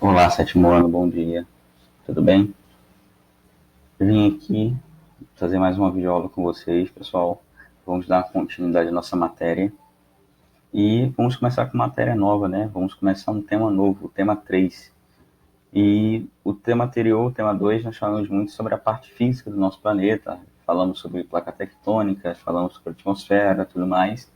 Olá, sétimo ano, bom dia. Tudo bem? Eu vim aqui fazer mais uma videoaula com vocês, pessoal. Vamos dar continuidade à nossa matéria. E vamos começar com matéria nova, né? Vamos começar um tema novo, o tema 3. E o tema anterior, o tema 2, nós falamos muito sobre a parte física do nosso planeta. Falamos sobre placa tectônica, falamos sobre a atmosfera, tudo mais.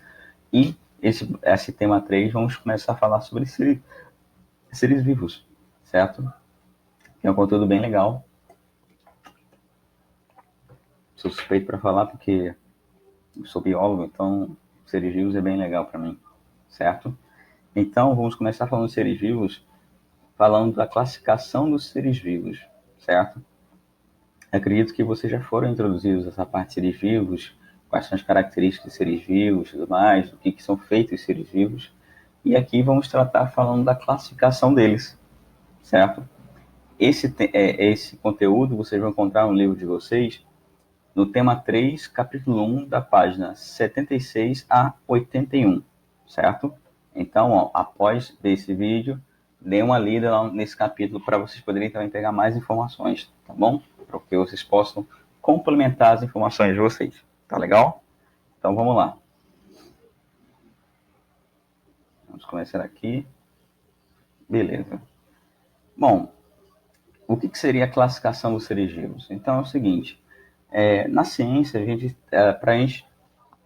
E esse tema 3, vamos começar a falar sobre seres vivos, certo? É um conteúdo bem legal. Sou suspeito para falar porque eu sou biólogo, então seres vivos é bem legal para mim, certo? Então vamos começar falando de seres vivos, falando da classificação dos seres vivos, certo? Acredito que vocês já foram introduzidos a essa parte de seres vivos, quais são as características de seres vivos, tudo mais, do que são feitos os seres vivos. E aqui vamos tratar falando da classificação deles, certo? Esse conteúdo vocês vão encontrar no livro de vocês, no tema 3, capítulo 1, da página 76 a 81, certo? Então, após ver esse vídeo, dê uma lida lá nesse capítulo para vocês poderem também pegar mais informações, tá bom? Para que vocês possam complementar as informações de vocês, tá legal? Então, vamos lá. Vamos começar aqui. Beleza. Bom, o que seria a classificação dos seres vivos? Então, é o seguinte, na ciência, para a gente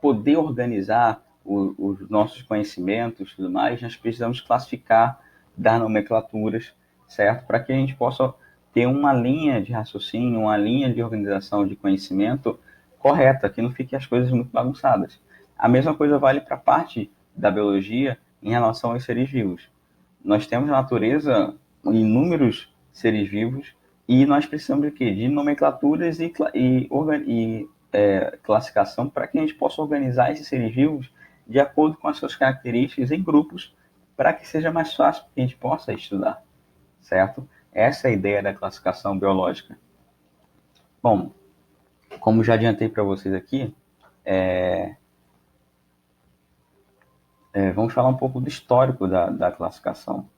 poder organizar os nossos conhecimentos e tudo mais, nós precisamos classificar, dar nomenclaturas, certo? Para que a gente possa ter uma linha de raciocínio, uma linha de organização de conhecimento correta, que não fiquem as coisas muito bagunçadas. A mesma coisa vale para a parte da biologia em relação aos seres vivos. Nós temos na natureza inúmeros seres vivos e nós precisamos de quê? De nomenclaturas e classificação para que a gente possa organizar esses seres vivos de acordo com as suas características em grupos para que seja mais fácil que a gente possa estudar, certo? Essa é a ideia da classificação biológica. Bom, como já adiantei para vocês aqui, vamos falar um pouco do histórico da classificação.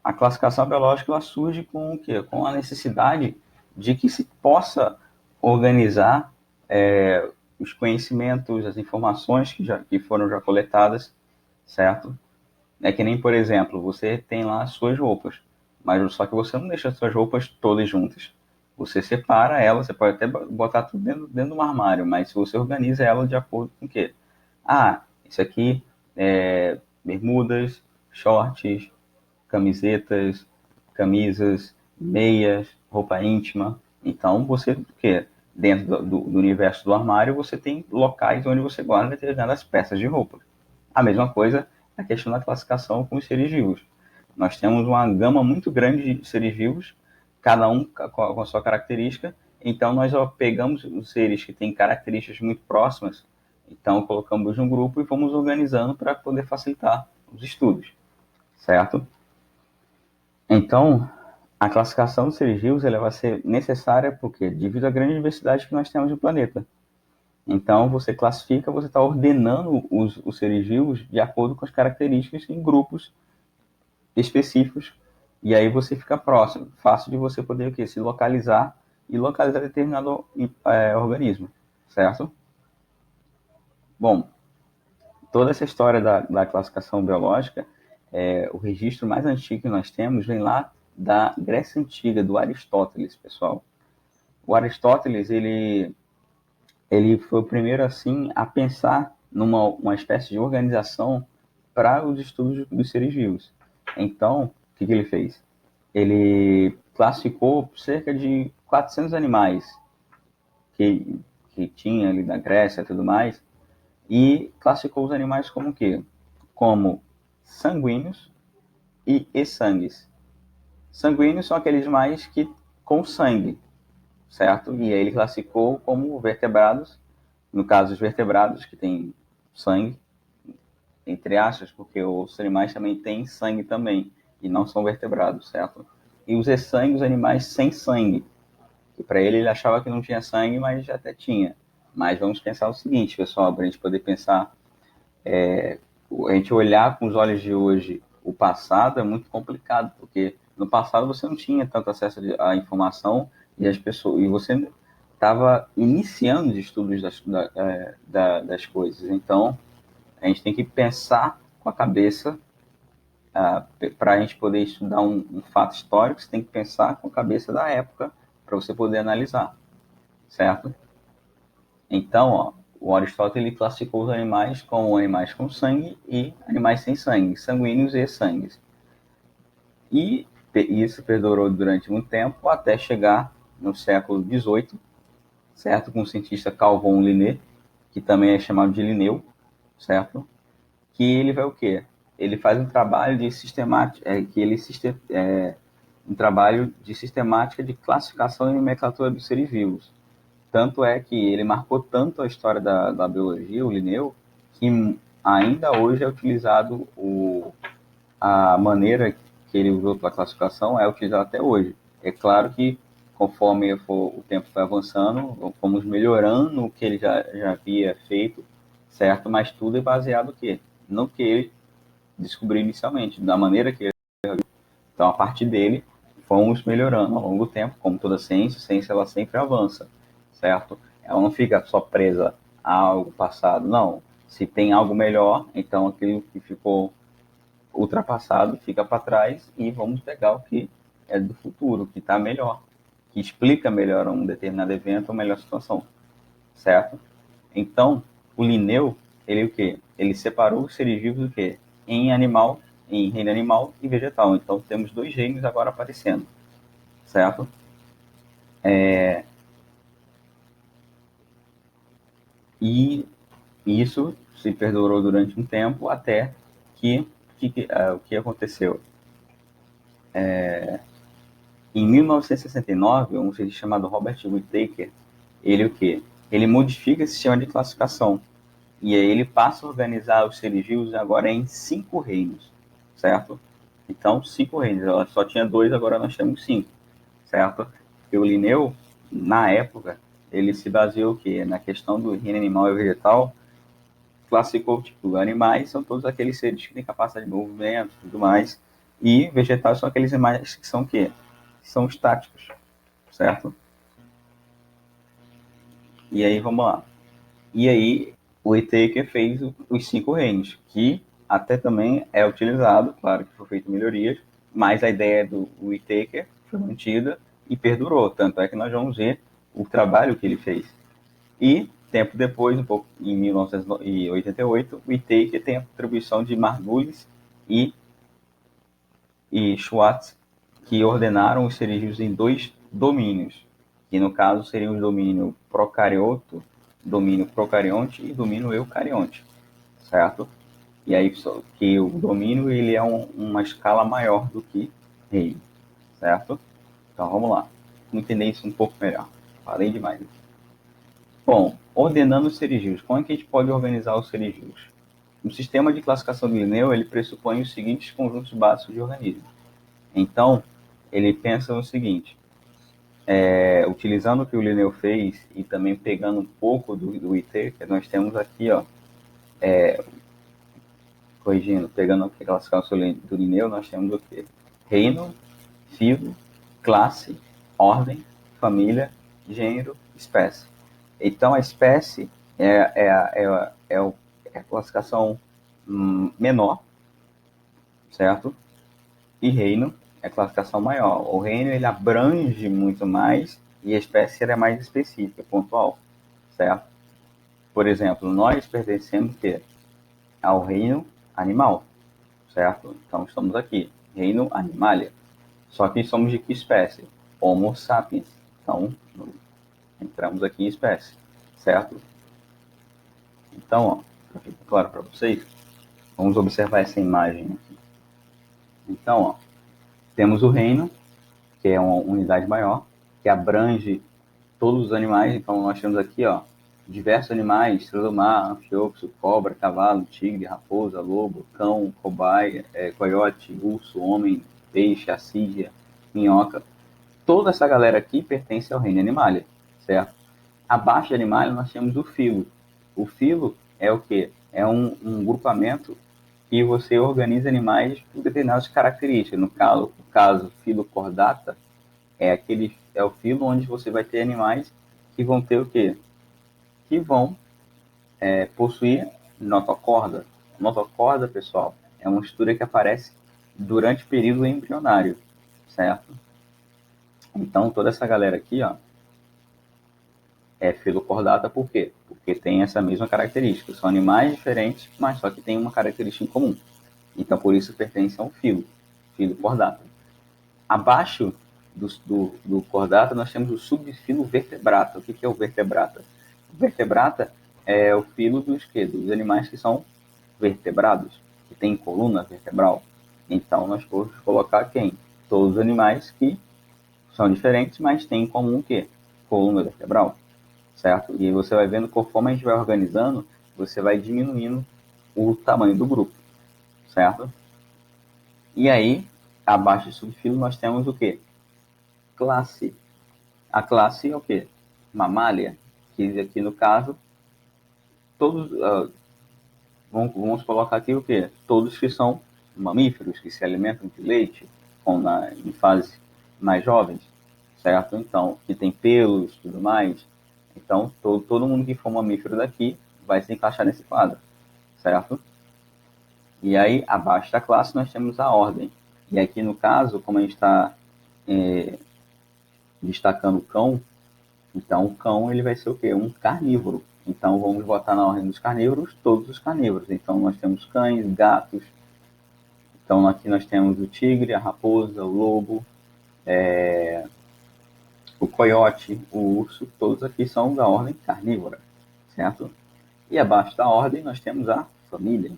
A classificação biológica ela surge com o quê? Com a necessidade de que se possa organizar os conhecimentos, as informações que foram já coletadas, certo? É que nem, por exemplo, você tem lá as suas roupas, mas só que você não deixa as suas roupas todas juntas. Você separa elas, você pode até botar tudo dentro de um armário, mas você organiza ela de acordo com o quê? Ah, isso aqui é bermudas, shorts, camisetas, camisas, meias, roupa íntima. Então, você, o quê? Dentro do universo do armário, você tem locais onde você guarda determinadas peças de roupa. A mesma coisa na questão da classificação com os seres vivos. Nós temos uma gama muito grande de seres vivos, cada um com a sua característica. Então, nós pegamos os seres que têm características muito próximas, então colocamos num grupo e vamos organizando para poder facilitar os estudos, certo? Então, a classificação dos seres vivos ela vai ser necessária porque devido à grande diversidade que nós temos no planeta. Então, você classifica, você está ordenando os seres vivos de acordo com as características em grupos específicos, e aí você fica próximo, fácil de você poder o quê? Se localizar e localizar determinado organismo, certo? Bom, toda essa história da classificação biológica, o registro mais antigo que nós temos vem lá da Grécia Antiga, do Aristóteles, pessoal. O Aristóteles, ele foi o primeiro, assim, a pensar numa uma espécie de organização para os estudos dos seres vivos. Então, o que ele fez? Ele classificou cerca de 400 animais que, que tinha ali na Grécia e tudo mais, e classificou os animais como o quê? Como sanguíneos e exsangues. Sanguíneos são aqueles mais que com sangue, certo? E aí ele classificou como vertebrados, no caso os vertebrados que têm sangue, entre aspas, porque os animais também têm sangue também, e não são vertebrados, certo? E os exsangues, os animais sem sangue, que para ele achava que não tinha sangue, mas até tinha. Mas vamos pensar o seguinte, pessoal, para a gente poder pensar, a gente olhar com os olhos de hoje o passado é muito complicado, porque No passado você não tinha tanto acesso à informação e as pessoas, e você estava iniciando os estudos das coisas. Então, a gente tem que pensar com a cabeça, para a gente poder estudar um fato histórico, você tem que pensar com a cabeça da época para você poder analisar, certo? Então, ó, o Aristóteles ele classificou os animais como animais com sangue e animais sem sangue, sanguíneos e sangues. E isso perdurou durante muito tempo até chegar no século XVIII, certo? Com o cientista Carl von Linné, que também é chamado de Linneu, certo? Que ele vai o quê? Ele faz um trabalho de sistemática, um trabalho de sistemática de classificação e nomenclatura dos seres vivos. Tanto é que ele marcou tanto a história da biologia, o Linneu, que ainda hoje é utilizado a maneira que ele usou para a classificação é utilizada até hoje. É claro que conforme o tempo foi avançando, fomos melhorando o que ele já havia feito, certo? Mas tudo é baseado no quê? No que ele descobriu inicialmente, da maneira que ele. Então, a partir dele, fomos melhorando ao longo do tempo, como toda ciência, a ciência ela sempre avança, certo? Ela não fica só presa a algo passado, não. Se tem algo melhor, então aquilo que ficou ultrapassado fica para trás e vamos pegar o que é do futuro, que está melhor, que explica melhor um determinado evento ou melhor situação, certo? Então, o Linneu, ele o quê? Ele separou os seres vivos do quê? Em animal, em reino animal e vegetal. Então, temos dois reinos agora aparecendo, certo? E isso se perdurou durante um tempo até o que aconteceu? Em 1969, um cientista chamado Robert Whittaker, ele o quê? Ele modifica esse sistema de classificação e aí ele passa a organizar os seres vivos agora em 5 reinos, certo? Então, 5 reinos. Ela só tinha 2, agora nós temos 5, certo? E o Linneu, na época, ele se baseou o quê? Na questão do reino animal e vegetal, classificou, tipo, animais são todos aqueles seres que têm capacidade de movimento e tudo mais, e vegetais são aqueles animais que são o quê? Que são estáticos, certo? E aí, vamos lá. E aí, o Whittaker fez os 5 reinos, que até também é utilizado, claro que foi feito melhorias, mas a ideia do Whittaker foi mantida e perdurou, tanto é que nós vamos ver o trabalho que ele fez. E, tempo depois, um pouco em 1988, o Whittaker tem a contribuição de Margulis e, Schwartz, que ordenaram os seres vivos em 2 domínios, que no caso seriam o domínio procarionte e domínio eucarionte, certo? E aí que o domínio ele é uma escala maior do que reino, certo? Então vamos lá, vamos entender isso um pouco melhor. Falei demais. Bom, ordenando os seres vivos. Como é que a gente pode organizar os seres vivos? O sistema de classificação do Linneu ele pressupõe os seguintes conjuntos básicos de organismos. Então, ele pensa no seguinte: utilizando o que o Linneu fez e também pegando um pouco do IT, que nós temos aqui, ó, corrigindo, pegando a classificação do Linneu, nós temos o quê? Reino, filo, classe, ordem, família, gênero, espécie. Então, a espécie é a classificação menor, certo? E reino é a classificação maior. O reino ele abrange muito mais e a espécie é mais específica, pontual, certo? Por exemplo, nós pertencemos ao reino animal, certo? Então estamos aqui, reino animalia. Só que somos de que espécie? Homo sapiens. Então entramos aqui em espécie, certo? Então, ó, para ficar claro para vocês, vamos observar essa imagem aqui. Então, ó, temos o reino, que é uma unidade maior, que abrange todos os animais. Então, nós temos aqui, ó, diversos animais: estrela do mar, anfíoxo, cobra, cavalo, tigre, raposa, lobo, cão, cobaia, coiote, urso, homem, peixe, assídia, minhoca. Toda essa galera aqui pertence ao reino animalia, certo? Abaixo de animalia nós temos o filo. O filo é o quê? É um grupamento que você organiza animais por determinadas características. No caso Filocordata, é o filo onde você vai ter animais que vão ter o quê? Que vão possuir notocorda. Notocorda, pessoal, é uma estrutura que aparece durante o período embrionário, certo? Então, toda essa galera aqui, ó, é filocordata por quê? Porque tem essa mesma característica. São animais diferentes, mas só que tem uma característica em comum. Então, por isso pertence a um filo cordata. Abaixo do cordata, nós temos o subfilo vertebrata. O que é o vertebrata? O vertebrata é o filo dos animais que são vertebrados, que tem coluna vertebral. Então, nós podemos colocar quem? Todos os animais que são diferentes, mas têm em comum o quê? Coluna vertebral, certo? E você vai vendo, conforme a gente vai organizando, você vai diminuindo o tamanho do grupo, certo? E aí, abaixo do subfilo, nós temos o quê? Classe. A classe é o quê? Mamália, que aqui no caso, todos, vamos colocar aqui o quê? Todos que são mamíferos, que se alimentam de leite, em fases mais jovens, certo? Então, que tem pelos e tudo mais. Então, todo mundo que for mamífero daqui vai se encaixar nesse quadro, certo? E aí, abaixo da classe, nós temos a ordem. E aqui, no caso, como a gente está destacando o cão, então o cão ele vai ser o quê? Um carnívoro. Então, vamos botar na ordem dos carnívoros todos os carnívoros. Então, nós temos cães, gatos. Então, aqui nós temos o tigre, a raposa, o lobo, o coiote, o urso. Todos aqui são da ordem carnívora, certo? E abaixo da ordem nós temos a família.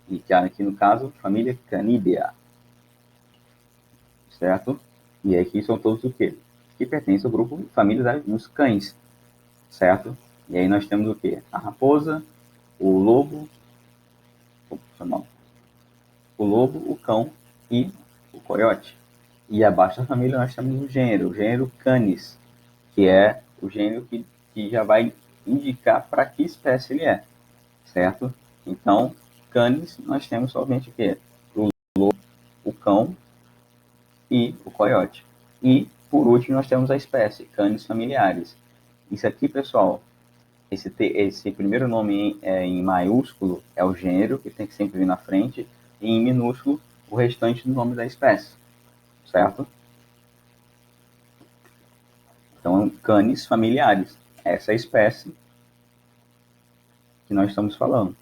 E que aqui no caso, família Canidae, certo? E aqui são todos o quê? Que pertencem ao grupo família dos cães, certo? E aí nós temos o quê? A raposa, o lobo, o cão e o coiote. E abaixo da família nós temos o gênero Canis, que é o gênero que já vai indicar para que espécie ele é, certo? Então, Canis, nós temos somente o quê? O lobo, o cão e o coiote. E, por último, nós temos a espécie, Canis familiares. Isso aqui, pessoal, esse primeiro nome em maiúsculo é o gênero, que tem que sempre vir na frente, e em minúsculo, o restante do nome da espécie, certo? Então, Canis familiares, essa é a espécie que nós estamos falando,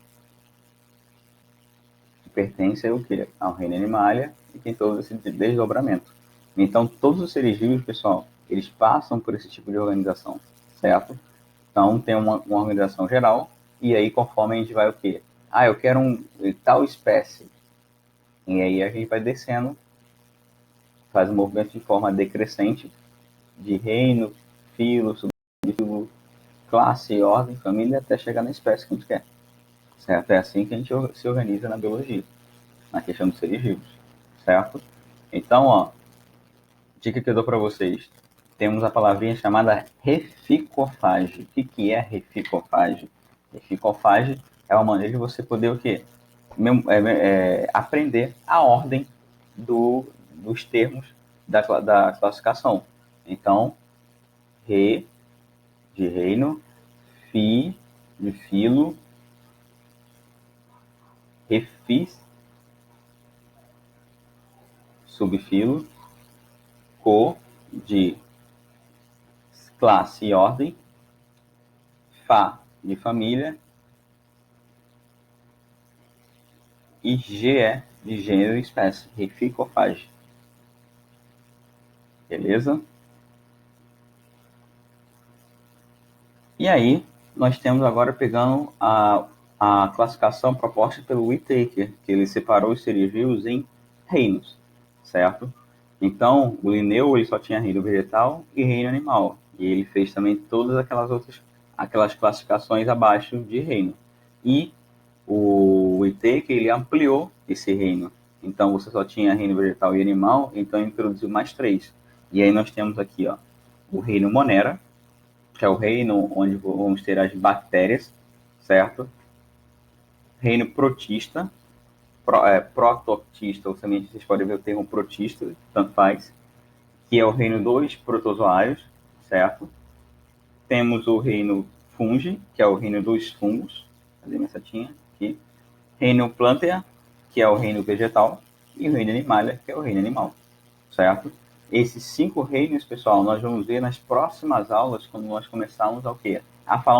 que pertence ao quê? Ao reino Animalia e tem todo esse desdobramento. Então, todos os seres vivos, pessoal, eles passam por esse tipo de organização, certo? Então, tem uma organização geral, e aí, conforme a gente vai o quê? Ah, eu quero tal espécie. E aí a gente vai descendo, faz um movimento de forma decrescente, de reino, filo, subfilo, classe, ordem, família, até chegar na espécie que a gente quer. Certo? É assim que a gente se organiza na biologia, na questão dos seres vivos. Certo? Então, ó, dica que eu dou para vocês. Temos a palavrinha chamada reficofage. O que é reficofage? Reficofage é uma maneira de você poder o quê? Aprender a ordem dos termos da classificação. Então, re de reino, fi de filo, refis, subfilo, co de classe e ordem, fa de família e ge de gênero e espécie, reficofage. Beleza? E aí, nós temos agora pegando a classificação proposta pelo Whittaker, que ele separou os seres vivos em reinos, certo? Então, o Linneu ele só tinha reino vegetal e reino animal, e ele fez também todas aquelas classificações abaixo de reino. E o Whittaker ele ampliou esse reino. Então, você só tinha reino vegetal e animal, então ele introduziu mais 3. E aí nós temos aqui, ó, o reino Monera, que é o reino onde vamos ter as bactérias, certo? Reino protista. protoctista, ou também vocês podem ver o termo protista, tanto faz, que é o reino dos protozoários, certo? Temos o reino fungi, que é o reino dos fungos, cadê minha setinha? Aqui. Reino plantea, que é o reino vegetal, e o reino animalia, que é o reino animal, certo? Esses 5 reinos, pessoal, nós vamos ver nas próximas aulas, quando nós começarmos a falar